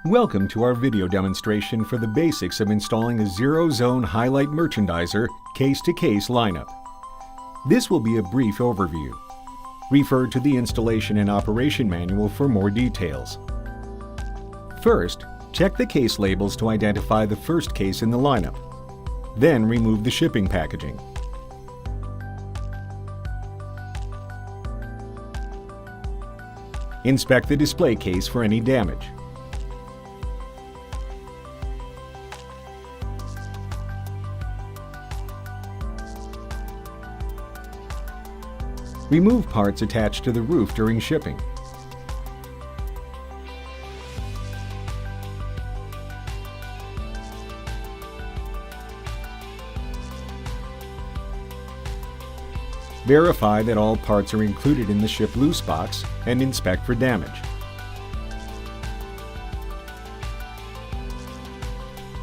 Welcome to our video demonstration for the basics of installing a zero-zone highlight merchandiser case-to-case lineup. This will be a brief overview. Refer to the installation and operation manual for more details. First, check the case labels to identify the first case in the lineup. Then remove the shipping packaging. Inspect the display case for any damage. Remove parts attached to the roof during shipping. Verify that all parts are included in the Ship Loose box and inspect for damage.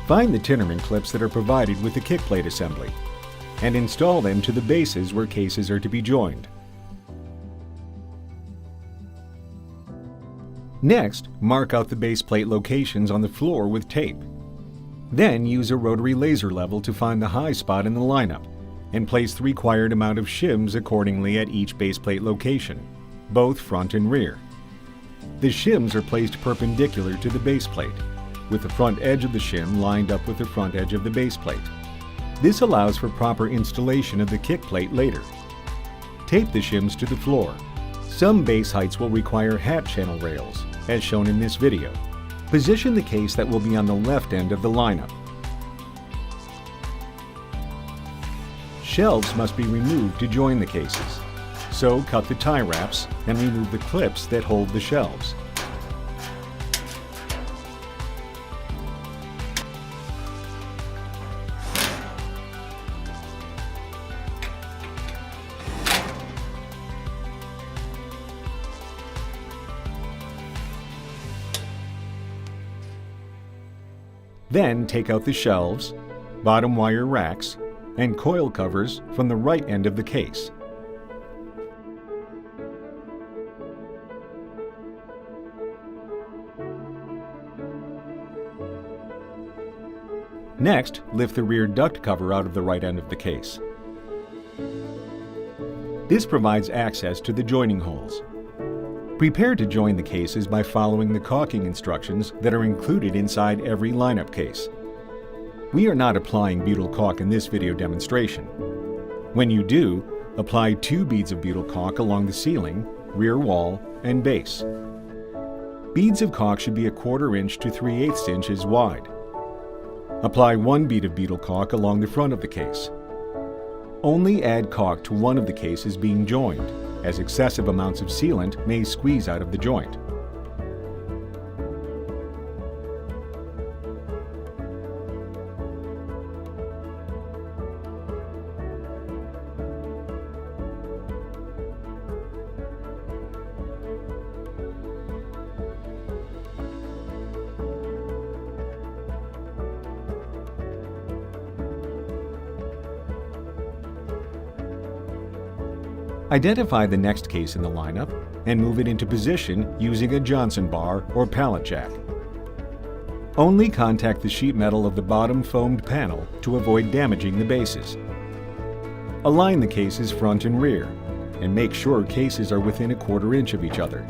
Find the tenoring clips that are provided with the kick plate assembly and install them to the bases where cases are to be joined. Next, mark out the base plate locations on the floor with tape. Then use a rotary laser level to find the high spot in the lineup and place the required amount of shims accordingly at each base plate location, both front and rear. The shims are placed perpendicular to the base plate, with the front edge of the shim lined up with the front edge of the base plate. This allows for proper installation of the kick plate later. Tape the shims to the floor. Some base heights will require hat channel rails, as shown in this video. Position the case that will be on the left end of the lineup. Shelves must be removed to join the cases, so cut the tie wraps and remove the clips that hold the shelves. Then take out the shelves, bottom wire racks, and coil covers from the right end of the case. Next, lift the rear duct cover out of the right end of the case. This provides access to the joining holes. Prepare to join the cases by following the caulking instructions that are included inside every lineup case. We are not applying beetle caulk in this video demonstration. When you do, apply 2 beads of beetle caulk along the ceiling, rear wall, and base. Beads of caulk should be 1/4 inch to 3/8 inches wide. Apply 1 bead of beetle caulk along the front of the case. Only add caulk to one of the cases being joined, as excessive amounts of sealant may squeeze out of the joint. Identify the next case in the lineup and move it into position using a Johnson bar or pallet jack. Only contact the sheet metal of the bottom foamed panel to avoid damaging the bases. Align the cases front and rear and make sure cases are within 1/4 inch of each other.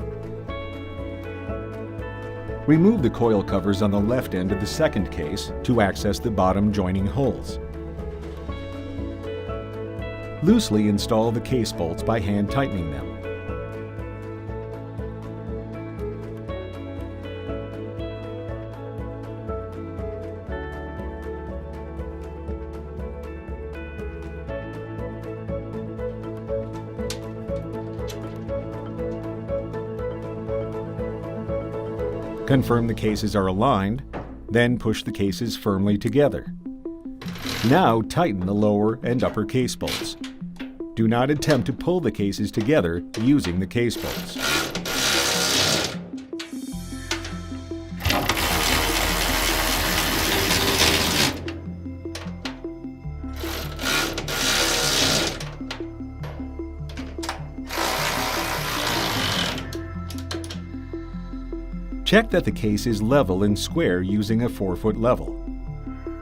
Remove the coil covers on the left end of the second case to access the bottom joining holes. Loosely install the case bolts by hand tightening them. Confirm the cases are aligned, then push the cases firmly together. Now tighten the lower and upper case bolts. Do not attempt to pull the cases together using the case bolts. Check that the case is level and square using a 4-foot level.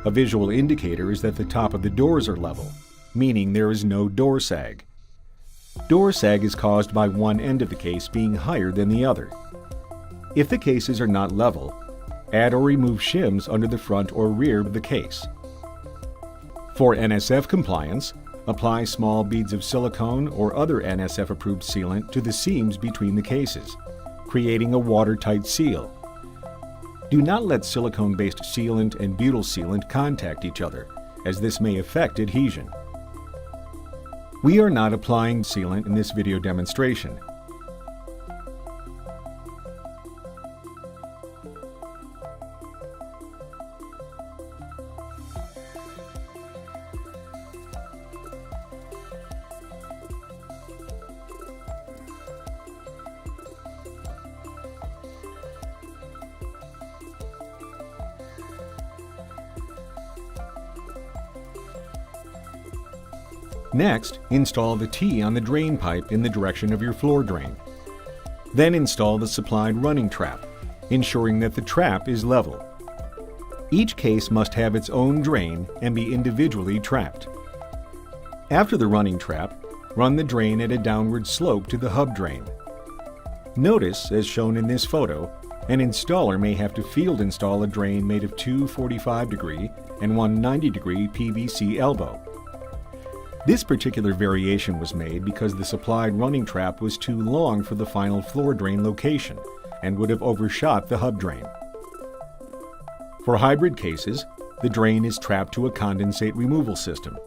A visual indicator is that the top of the doors are level, meaning there is no door sag. Door sag is caused by one end of the case being higher than the other. If the cases are not level, add or remove shims under the front or rear of the case. For NSF compliance, apply small beads of silicone or other NSF-approved sealant to the seams between the cases, creating a watertight seal. Do not let silicone-based sealant and beetle sealant contact each other, as this may affect adhesion. We are not applying sealant in this video demonstration. Next, install the T on the drain pipe in the direction of your floor drain. Then install the supplied running trap, ensuring that the trap is level. Each case must have its own drain and be individually trapped. After the running trap, run the drain at a downward slope to the hub drain. Notice, as shown in this photo, an installer may have to field install a drain made of two 45-degree and one 90-degree PVC elbow. This particular variation was made because the supplied running trap was too long for the final floor drain location and would have overshot the hub drain. For hybrid cases, the drain is trapped to a condensate removal system.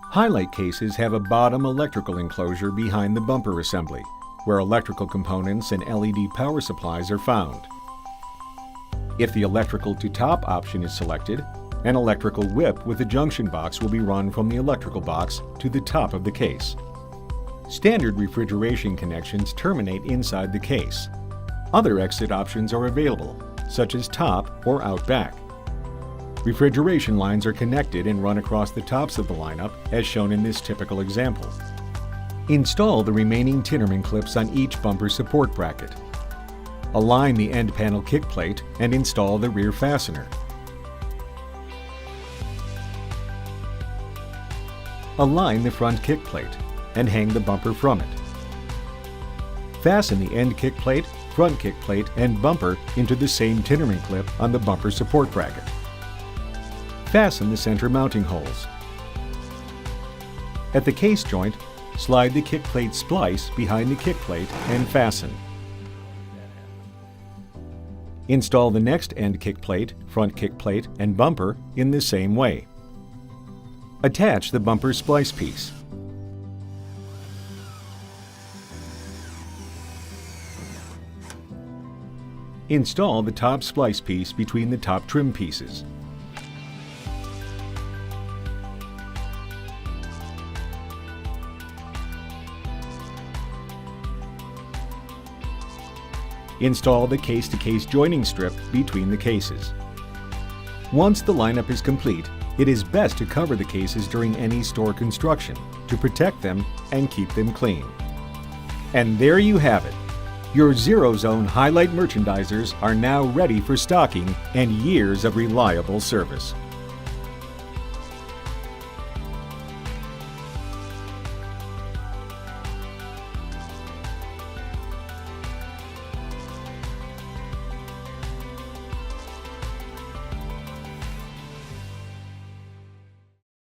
Highlight cases have a bottom electrical enclosure behind the bumper assembly, where electrical components and LED power supplies are found. If the electrical to top option is selected, an electrical whip with a junction box will be run from the electrical box to the top of the case. Standard refrigeration connections terminate inside the case. Other exit options are available, such as top or out back. Refrigeration lines are connected and run across the tops of the lineup, as shown in this typical example. Install the remaining Tinnerman clips on each bumper support bracket. Align the end panel kick plate and install the rear fastener. Align the front kick plate and hang the bumper from it. Fasten the end kick plate, front kick plate, and bumper into the same Tinnerman clip on the bumper support bracket. Fasten the center mounting holes. At the case joint, slide the kick plate splice behind the kick plate and fasten. Install the next end kick plate, front kick plate, and bumper in the same way. Attach the bumper splice piece. Install the top splice piece between the top trim pieces. Install the case-to-case joining strip between the cases. Once the lineup is complete, it is best to cover the cases during any store construction to protect them and keep them clean. And there you have it. Your Zero Zone Highlight merchandisers are now ready for stocking and years of reliable service.